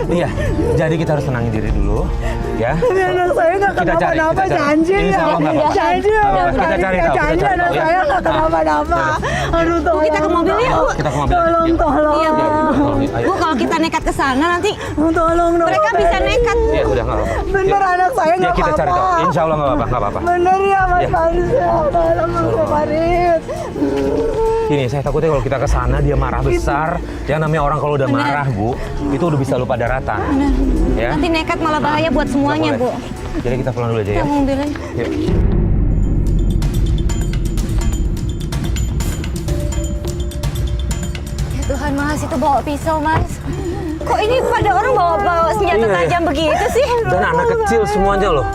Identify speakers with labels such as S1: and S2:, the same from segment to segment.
S1: Iya, jadi kita harus tenangin diri dulu, ya.
S2: Tapi anak saya nggak kenapa-napa, janji ya.
S1: Insya Allah nggak apa-apa.
S2: Janji ya,
S1: Kita cari tahu.
S2: janji anak saya nggak kenapa-napa. Aduh, tolong.
S3: Kita ke mobil ya, Bu.
S1: Kita ke mobil.
S2: Tolong, tolong.
S3: Iya, Bu.
S1: Ayo.
S3: Bu, kalau kita nekat ke sana nanti
S2: Tolong,
S3: mereka bisa nekat.
S1: Iya, udah nggak apa-apa.
S2: Bener anak saya
S1: Ya
S2: nggak
S1: kita cari tahu.
S2: apa-apa.
S1: Insya Allah nggak apa-apa, nggak apa-apa.
S2: Bener ya Mas
S1: Ya.
S2: Faris ya. Tolong Mas Faris.
S1: Gini, saya takutnya kalau kita ke sana dia marah besar. Yang namanya orang kalau udah marah, Bu, itu udah bisa lupa daratan. Ya.
S3: Nanti nekat malah bahaya buat semuanya, Bu.
S1: Nggak boleh. Jadi kita pulang dulu aja ya.
S3: Kita mobilnya.
S1: Yuk.
S3: Ya Tuhan, Mas, itu bawa pisau, Mas. Kok ini pada orang bawa senjata
S1: Iya.
S3: tajam begitu sih?
S1: Dan anak kecil semuanya loh.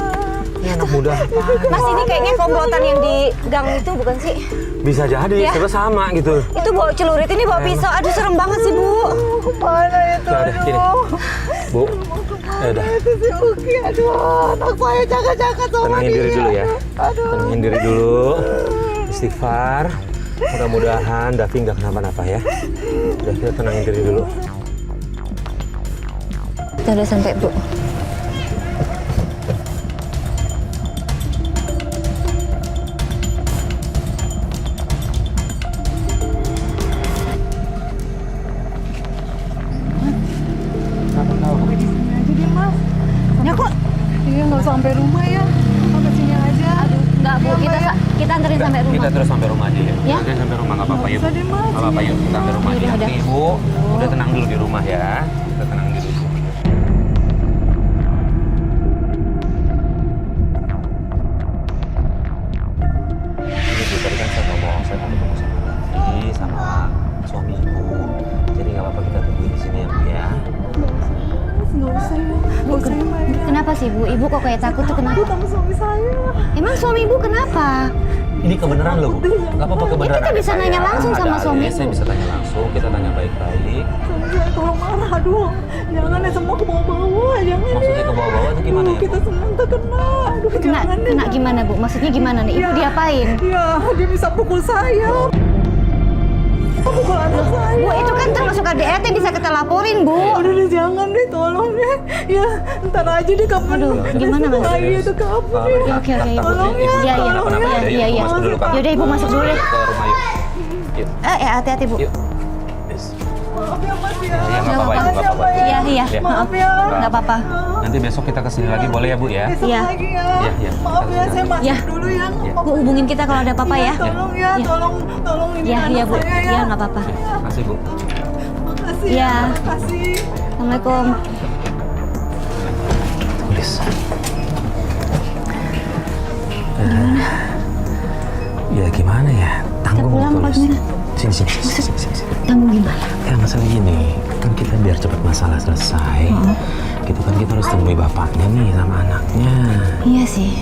S1: Ini anak muda apa?
S3: Mas, ini kayaknya komplotan yang di gang itu bukan sih?
S1: Bisa jadi,
S3: Ya.
S1: coba sama gitu.
S3: Itu bawa celurit, ini bawa pisau. Aduh, serem banget sih, Bu.
S2: Mana itu?
S1: Nah, udah, gini. Bu, ya udah.
S2: Itu si Uki, aduh, anak saya jaga-jaga sama
S1: Tenangin diri
S2: dia.
S1: dulu ya.
S2: Aduh.
S1: Tenangin diri dulu. Istighfar. Mudah-mudahan Davi nggak kenapa-napa ya. Udah, kita tenangin diri dulu.
S3: Kita udah sampai, Bu.
S2: Ya kok? Iya nggak sampai rumah ya. Sampai sini aja.
S3: Aduh, enggak, Bu. Kita anterin sampai rumah.
S1: Kita terus sampai rumah aja ya.
S3: Ya?
S1: Kita sampai rumah nggak apa-apa yuk.
S2: Nggak usah deh, Mas.
S1: Nggak apa-apa yuk, kita sampai rumah aja.
S3: Udah, udah.
S1: Nih, Bu, udah tenang dulu di rumah ya. Kita tenang dulu. Ini Bu, tadi kan saya ngomong, saya mau ketemu sama Davi, sama suami Ibu. Jadi nggak apa-apa kita tunggu di sini ya Bu ya.
S2: Nggak usah ya. Nggak usah ya, Maya.
S3: Kenapa sih, Bu? Ibu kok kayak takut tuh kenapa?
S2: Takut sama suami saya.
S3: Emang suami Ibu kenapa?
S1: Ini kebenaran loh Bu. Nggak apa-apa kebenaran.
S3: kita bisa
S1: Ada
S3: nanya
S1: saya,
S3: langsung
S1: ada
S3: sama
S1: Ali,
S3: suami
S1: Saya
S3: Ibu.
S1: bisa tanya langsung, kita tanya baik-baik.
S2: Suami saya kalau marah, aduh. Jangan ya semua ke bawah-bawah. Jangan
S1: Maksudnya ke bawah-bawah itu gimana ya Bu?
S2: Kita semua terkena. Aduh,
S3: Kena,
S2: jangan
S3: kena gimana, Bu? Maksudnya gimana nih? Ibu
S2: Ya.
S3: diapain?
S2: Iya, dia bisa pukul saya. Pukul anak saya.
S3: Bu, itu kan termasuk KDRT, bisa kita laporin, Bu.
S2: Udah deh, jangan deh, tolong deh. Ya, ntar aja deh kamu.
S3: Aduh, gimana, Mas?
S2: Lagi itu kamu
S1: Pak,
S2: deh.
S3: Oke, oke, Ibu.
S2: Tolong ya,
S3: Iya, iya.
S1: Kenapa-napa
S3: Iya,
S1: ada, yuk,
S3: iya, iya.
S1: masuk dulu Pak.
S3: Yaudah, Ibu masuk dulu deh.
S1: Ke rumah yuk. Yuk,
S3: Hati-hati, Bu.
S1: yuk. Yes.
S2: Maaf ya, Mas ya.
S1: Ya, nggak apa-apa, Ibu, nggak apa-apa.
S3: Iya, iya.
S1: Ya.
S3: Maaf.
S2: ya.
S3: Nggak apa-apa.
S1: Nanti besok kita kesini lagi boleh ya Bu ya?
S2: Besok
S3: Iya.
S2: lagi ya.
S1: Iya, iya.
S2: Maaf ya, saya masuk
S3: Iya.
S2: dulu ya.
S1: Iya.
S3: Bu, hubungin kita kalau ada apa-apa ya.
S2: Tolong ya,
S3: Iya.
S2: tolong ini
S3: Iya,
S2: anak
S3: iya, Bu.
S2: saya ya.
S3: Iya, nggak apa-apa.
S1: Terima kasih Bu.
S2: Makasih
S3: Iya.
S2: ya. Makasih.
S3: Assalamualaikum.
S1: Tulis. Ya gimana ya? Tanggung
S3: pulang apa
S1: tulis.
S3: gimana?
S1: Sini, sini, sini, sini, sini.
S3: Tanggung gimana?
S1: Ya masalah gini, kan kita biar cepat masalah selesai. Gitu kan kita harus temui bapaknya nih sama anaknya.
S3: Iya sih.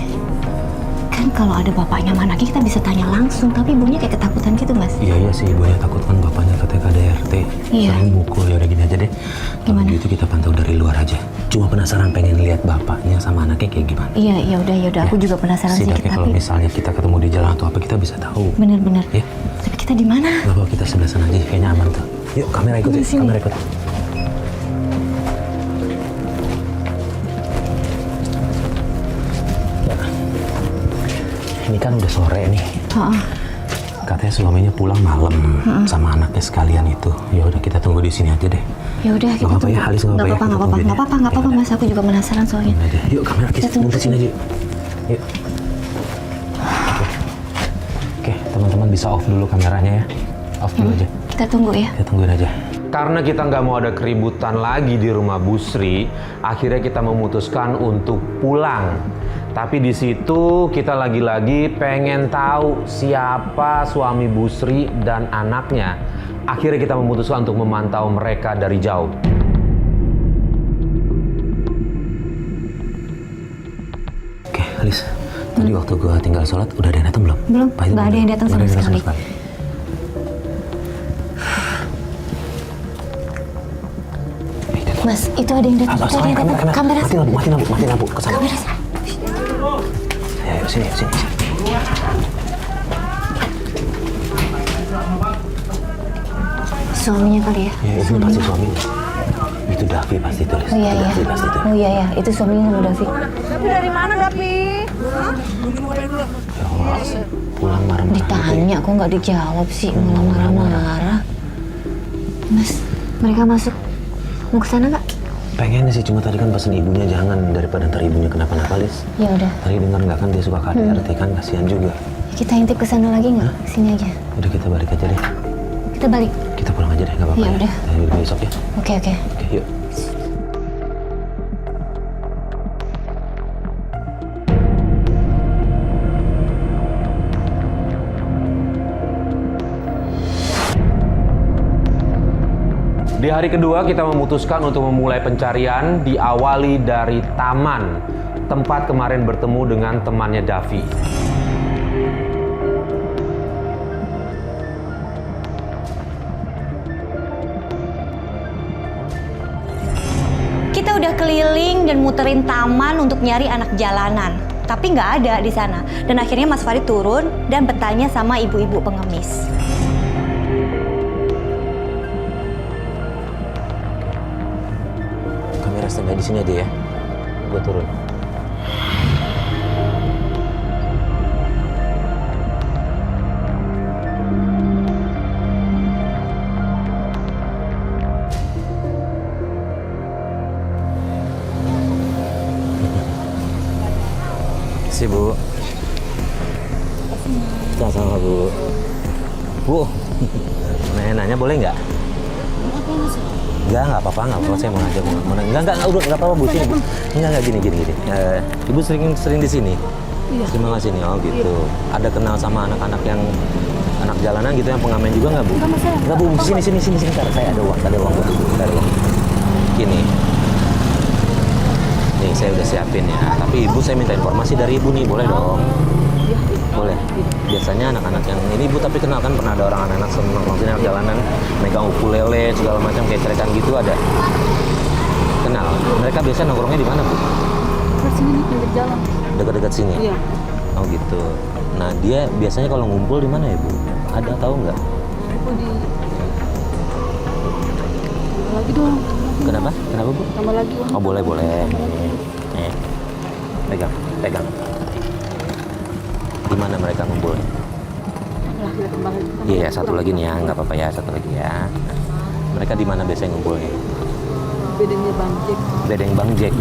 S3: Kan kalau ada bapaknya sama anaknya kita bisa tanya langsung, tapi ibunya kayak ketakutan gitu, Mas.
S1: Iya sih, ibunya takut kan bapaknya katanya KDRT.
S3: Iya.
S1: Sering mukul, ya udah gini aja deh. Kalau
S3: Gimana?
S1: gitu kita pantau dari luar aja. Cuma penasaran pengen lihat bapaknya sama anaknya kayak gimana.
S3: Iya, ya udah. Aku juga penasaran sih,
S1: Setidaknya kalau
S3: tapi
S1: misalnya kita ketemu di jalan atau apa kita bisa tahu.
S3: bener-bener.
S1: Ya,
S3: Tapi kita di mana?
S1: nggak apa kita sebelah sana aja, kayaknya aman tuh. Yuk, kamera ikut,
S3: Di
S1: yuk.
S3: sini.
S1: Kamera ikut. Ya. Ini kan udah sore nih.
S3: Heeh.
S1: Katanya suaminya pulang malam sama anaknya sekalian itu. Ya udah kita tunggu di sini aja deh.
S3: Ya udah, kita
S1: apa-apa ya,
S3: tunggu.
S1: Halis, nggak apa-apa ya,
S3: apa-apa,
S1: kita
S3: nggak apa-apa,
S1: tungguin ya.
S3: nggak apa-apa,
S1: Ya
S3: Mas. Aku juga penasaran soalnya.
S1: Ini aja. Yuk kamera
S3: Kita tunggu
S1: ngumpet sini aja. Yuk. Yuk. Oke, teman-teman bisa off dulu kameranya ya. Off dulu aja.
S3: Kita tunggu ya.
S1: Kita tungguin aja. Karena kita nggak mau ada keributan lagi di rumah Bu Sri, akhirnya kita memutuskan untuk pulang. Tapi di situ kita lagi-lagi pengen tahu siapa suami Bu Sri dan anaknya. Akhirnya kita memutuskan untuk memantau mereka dari jauh. Oke, Alis. Tadi waktu gua tinggal sholat, udah ada yang datang belum?
S3: Belum,
S1: Pak, itu
S3: nggak ada
S1: belum?
S3: yang datang
S1: Nggak ada
S3: sama
S1: yang datang
S3: sekali. Mas, itu ada yang datang. Itu ada yang datang. Kamera.
S1: Mati lampu, kesana.
S3: Kamera.
S1: Ayo, sini.
S3: Suaminya kali ya.
S1: Ya, itu pasti suaminya. Itu Davi pasti tulis.
S3: Oh iya iya.
S1: Davi pasti tulis.
S3: Oh iya ya, itu suaminya sama Davi.
S2: Tapi dari mana Dapi?
S1: Ya Allah, pulang marah-marah.
S3: Ditanya kok nggak dijawab sih, malah marah-marah. Mas, mereka masuk. Mau ke sana nggak?
S1: Pengen sih, cuma tadi kan pesan ibunya jangan, daripada ntar ibunya kenapa-napa, Lis.
S3: Ya udah.
S1: Tadi dengar nggak kan dia suka KDRT kan, kasihan juga.
S3: Kita intip ke sana lagi nggak? Sini aja.
S1: Udah kita balik aja deh.
S3: Kita balik.
S1: Kita pulang aja deh, nggak apa-apa
S3: Ya udah.
S1: Kita besok ya.
S3: Oke oke.
S1: Oke, yuk. Di hari kedua kita memutuskan untuk memulai pencarian, diawali dari taman, tempat kemarin bertemu dengan temannya Davi.
S3: Kita udah keliling dan muterin taman untuk nyari anak jalanan, tapi nggak ada di sana. Dan akhirnya Mas Farid turun dan bertanya sama ibu-ibu pengemis.
S1: Kamera standby di sini aja ya. Gue turun. Si Bu. Sama-sama Bu. Bu, nanya boleh nggak? Nggak apa-apa, saya mau ngajak. Enggak, udah nggak apa-apa Bu, sini Bu. Enggak, gini. Ibu sering di sini? Iya. Terima kasih nih, oh gitu. Ada kenal sama anak-anak yang anak jalanan gitu yang pengamen juga nggak Bu? Nggak Bu, sini, saya ada uang Bu. Ada uang. Gini. Nih, saya udah siapin ya. Tapi Ibu saya minta informasi dari Ibu nih, boleh dong? Boleh. Biasanya anak-anak yang ini Ibu tapi kenal kan, pernah ada orang anak-anak nongkrong sini anak jalanan, megang ukulele segala macam kayak cerekan gitu ada. Kenal. Mereka biasa nongkrongnya di mana Bu?
S2: Dekat sini nih, pinggir jalan.
S1: Dekat-dekat sini.
S2: Iya.
S1: Oh gitu. Nah dia biasanya kalau ngumpul di mana ya Bu? Ada tahu nggak?
S2: Aku di... lagi dong.
S1: Kenapa? Kenapa Bu?
S2: Tambah lagi uang.
S1: Oh boleh. Nih. Pegang. Di mana mereka ngumpul?
S2: Lah, kita tambah lagi.
S1: Iya, satu lagi nih ya, nggak apa-apa ya, satu lagi ya. Mereka di mana biasanya ngumpulnya?
S2: Bedanya Bang Jack.
S1: Bedeng Bang Jack.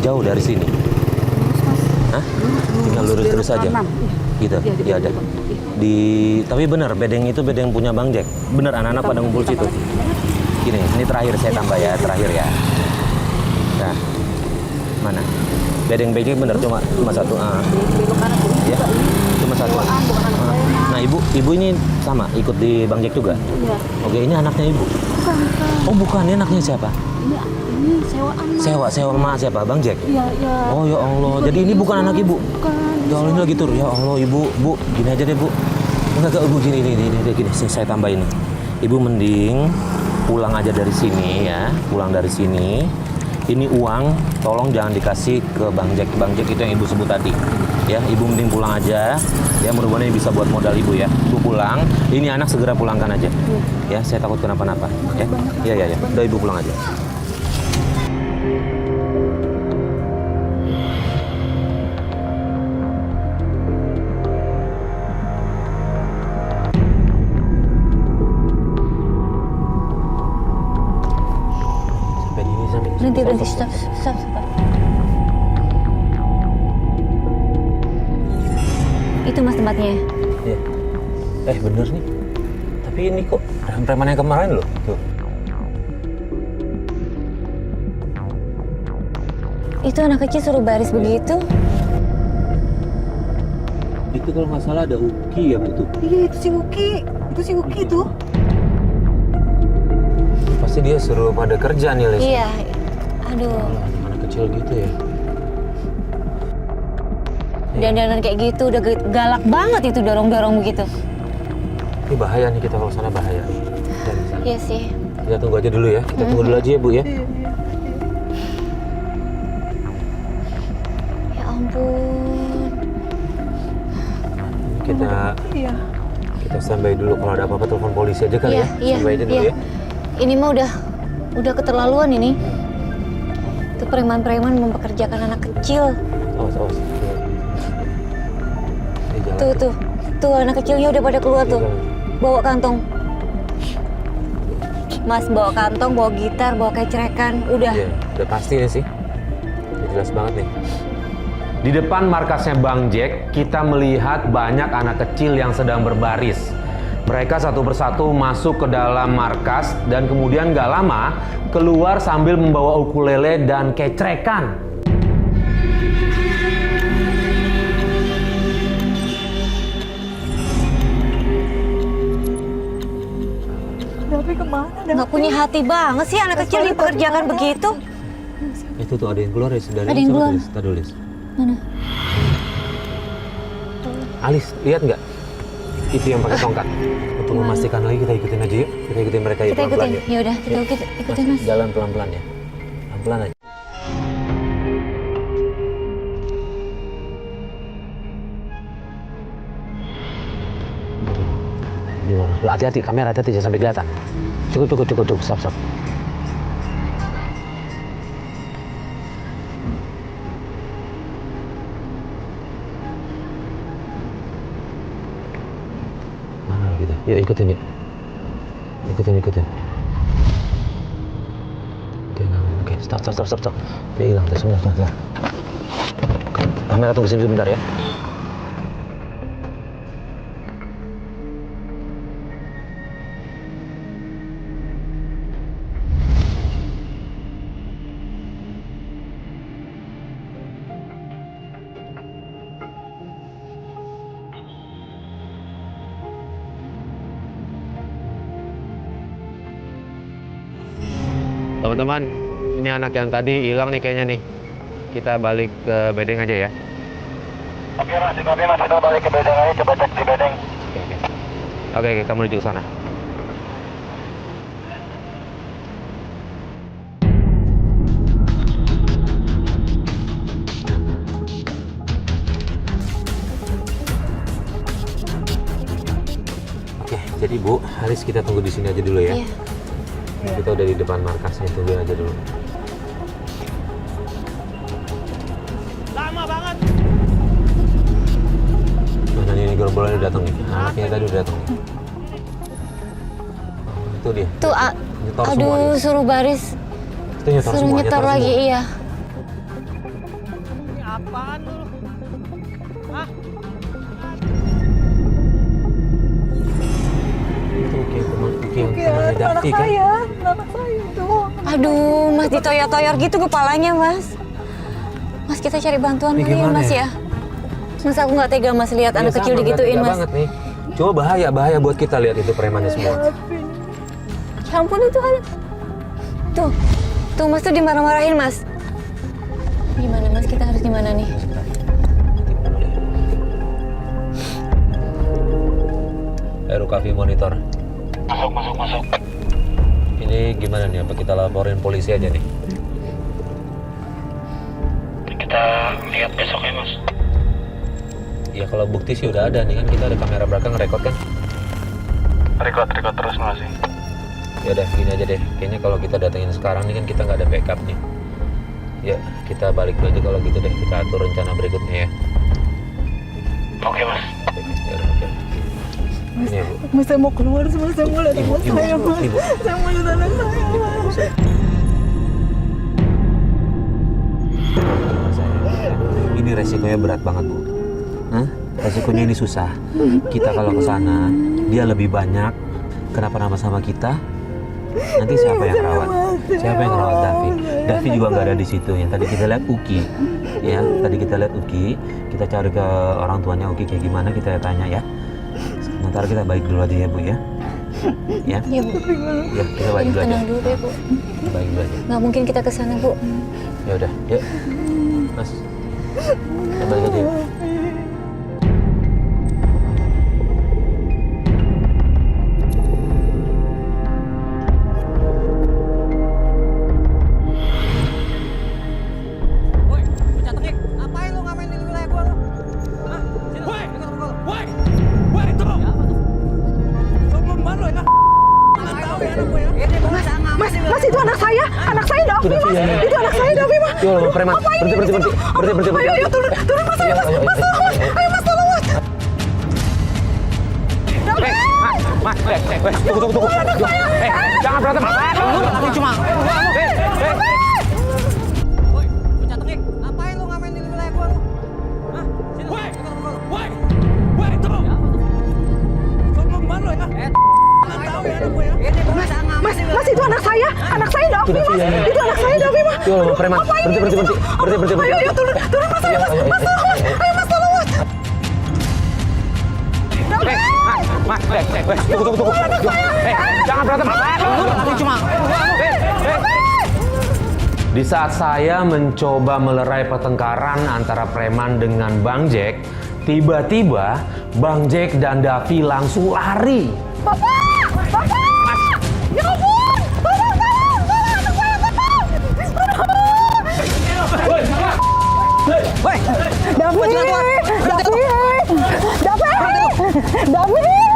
S1: Jauh dari sini.
S2: Terus Mas.
S1: Hah? Tinggal lurus terus aja.
S2: Kanan.
S1: Gitu.
S2: Iya, di
S1: Ya ada.
S2: Bedeng Bang. Iya.
S1: Tapi benar bedeng itu bedeng punya Bang Jack. Bener anak-anak pada ngumpul situ. Gini, ini terakhir saya tambah ya, terakhir ya. Nah, mana? Bedeng Bang Jack bener cuma satu.
S2: Belok kanan tuh.
S1: Ya, cuma satu.
S2: Bukan anak saya.
S1: Nah, ibu ini sama ikut di Bang Jack juga.
S2: Iya.
S1: Oke, ini anaknya ibu.
S2: Bukan.
S1: Oh bukan, ini anaknya siapa?
S2: Ini sewaan. Mas.
S1: Sewa sama siapa? Bang Jack?
S2: Iya.
S1: Oh ya Allah, jadi ini bukan anak ibu?
S2: Bukan.
S1: Ya Allah, ini lagi tur. Ya Allah ibu, gini aja deh Bu. Enggak Bu, gini, saya tambahin. Ibu mending pulang aja dari sini ya, pulang dari sini. Ini uang, tolong jangan dikasih ke Bang Jack. Bang Jack itu yang ibu sebut tadi. Ya, ibu mending pulang aja. Ya, mudah-mudahan ini bisa buat modal ibu ya. Ibu pulang, ini anak segera pulangkan aja. Ya, saya takut kenapa-napa. Ya. Ya. Udah ibu pulang aja.
S3: Berhenti, stop. Itu Mas tempatnya.
S1: Iya. Bener nih. Tapi ini kok preman yang kemarin loh. Tuh.
S3: Itu anak kecil suruh baris begitu.
S1: Itu kalau nggak salah ada Uki ya Bu tuh.
S2: Iya, itu si Uki tuh.
S1: Pasti dia suruh pada kerja nih, Les.
S3: Iya. Aduh.
S1: Anak kecil gitu ya.
S3: Dandanan kayak gitu udah galak banget itu dorong-dorong begitu.
S1: Ini bahaya nih, kita kalau sana bahaya.
S3: Iya sih.
S1: Kita tunggu aja dulu ya. Kita tunggu dulu aja ya Bu ya.
S3: Ya ampun.
S1: Kita standby dulu, kalau ada apa-apa telepon polisi aja kali ya.
S3: Iya.
S1: Standby aja dulu ya.
S3: Ini mah Udah keterlaluan ini. Itu preman-preman mempekerjakan anak kecil.
S1: Awas.
S3: Tuh anak kecilnya udah pada keluar tuh. Bawa kantong. Mas bawa kantong, bawa gitar, bawa kecrekan, udah.
S1: Iya, udah pasti nih sih. Udah jelas banget nih. Di depan markasnya Bang Jack, kita melihat banyak anak kecil yang sedang berbaris. Mereka satu persatu masuk ke dalam markas dan kemudian gak lama keluar sambil membawa ukulele dan kecrekan.
S2: Davi kemana?
S3: Nggak punya hati banget sih anak kecil dipekerjakan begitu.
S1: Itu tuh ada yang keluar dari
S3: Ada yang keluar.
S1: Tulis.
S3: Mana?
S1: Alis, lihat nggak? Itu yang pakai tongkat. Untuk memastikan lagi kita ikutin aja yuk. Kita ikutin mereka yuk
S3: Kita
S1: pelan-pelan
S3: ikutin.
S1: yuk.
S3: Ya udah, kita ikutin Mas.
S1: Jalan pelan-pelan ya. Pelan-pelan aja. Gimana? Hati-hati, kamera hati-hati jangan sampai kelihatan. Cukup, stop. Mana gitu? Yuk ikutin yuk. Ikutin. Oke, stop. Dia hilang, sebentar. Kamera tunggu sini sebentar ya. Teman-teman, ini anak yang tadi hilang nih kayaknya nih. Kita balik ke bedeng aja ya.
S4: Oke mas, kita balik ke bedeng aja, coba cek di bedeng.
S1: Oke, kita menuju ke sana. Oke, jadi Bu, Haris kita tunggu di sini aja dulu ya.
S3: Iya.
S1: Kita udah di depan markasnya, tungguin aja dulu.
S4: Lama banget.
S1: Mana ini gerombolan udah datang nih. Anaknya tadi udah datang. Itu dia.
S3: Tuh,
S1: Nyetor semua
S3: aduh
S1: dia.
S3: suruh baris,
S1: Itu nyetor
S3: suruh
S1: semua,
S3: nyetor lagi,
S1: semua.
S3: iya.
S4: Ini apaan lu? Hah?
S1: Itu temannya
S2: Anak
S1: Davi kan.
S2: saya tuh.
S3: Aduh, Mas ditoyor-toyor gitu kepalanya, Mas. Mas kita cari bantuan
S1: Ini
S3: kali ya,
S1: gimana
S3: Mas
S1: ya?
S3: ya. Mas aku nggak tega Mas lihat anak
S1: Iya,
S3: kecil
S1: sama,
S3: digituin,
S1: nggak
S3: Mas.
S1: banget nih. Coba bahaya buat kita lihat itu premannya semua.
S3: Ya ampun itu anak. Tuh Mas tuh dimarah-marahin, Mas. Gimana Mas, kita harus gimana nih?
S1: Cafe monitor.
S4: Masuk.
S1: Ini gimana nih? Apa kita laporin polisi aja nih?
S4: Kita lihat besok ya mas.
S1: Ya kalau bukti sih udah ada nih kan, kita ada kamera belakang ngerekord kan.
S4: Record terus masih.
S1: Ya udah gini aja deh. Kayaknya kalau kita datengin sekarang nih kan kita nggak ada backup nih. Ya kita balik dulu aja kalau gitu deh. Kita atur rencana berikutnya ya.
S4: Oke mas.
S1: Ya udah, oke. Ini ya, Bu.
S2: Mas saya mau keluar, saya mau lihat anak saya, Mas.
S1: Ibu.
S2: Saya mau lihat anak saya, Mas.
S1: Ini resikonya berat banget, Bu. Hah? Resikonya ini susah. Kita kalau ke sana, dia lebih banyak kenapa-napa sama kita. Nanti siapa yang rawat? Siapa yang rawat Davi? Davi juga nggak ada di situ ya. Tadi kita lihat Uki, ya. Tadi kita lihat Uki. Kita cari ke orang tuanya Uki kayak gimana, kita tanya ya. Sementara kita balik dulu aja ya, Bu ya. Ya.
S3: Iya, Bu.
S1: Ya, kita balik dulu aja.
S3: Tenang dulu ya, Bu.
S1: Kita balik dulu aja.
S3: Nggak mungkin kita ke sana, Bu.
S1: Ya udah, yuk. Mas. Kita balik aja yuk.
S2: Mas itu anak saya Davi, Mas. Itu anak saya Davi, Mas.
S1: Yo, preman. Berhenti.
S2: Ayo, turun Mas, ayo Mas. Mas, tolong Mas. Ayo Mas, tolong Mas.
S1: Mas, tunggu. Jangan berantem. Aku cuma.
S5: Ngapain lu ngamen di wilayah gua lu? Hah? Sini. Woi, tunggu. Sombong banget lu ya. Enggak tahu ya anak gua ya.
S2: Mas itu anak saya Davi, Mas. Itu anak saya Davi, Mas.
S1: Yo, preman. Berhenti.
S2: Ayo, turun Mas, ayo Mas. Mas, tolong Mas. Ayo Mas, tolong Mas.
S1: Mas, tunggu. Jangan berantem. Aku cuma. Di saat saya mencoba melerai pertengkaran antara preman dengan Bang Jack, tiba-tiba Bang Jack dan Davi langsung lari.
S2: Bapak! Ya ampun! Tolong, anak saya, tolong!
S5: Woi,
S2: Davi!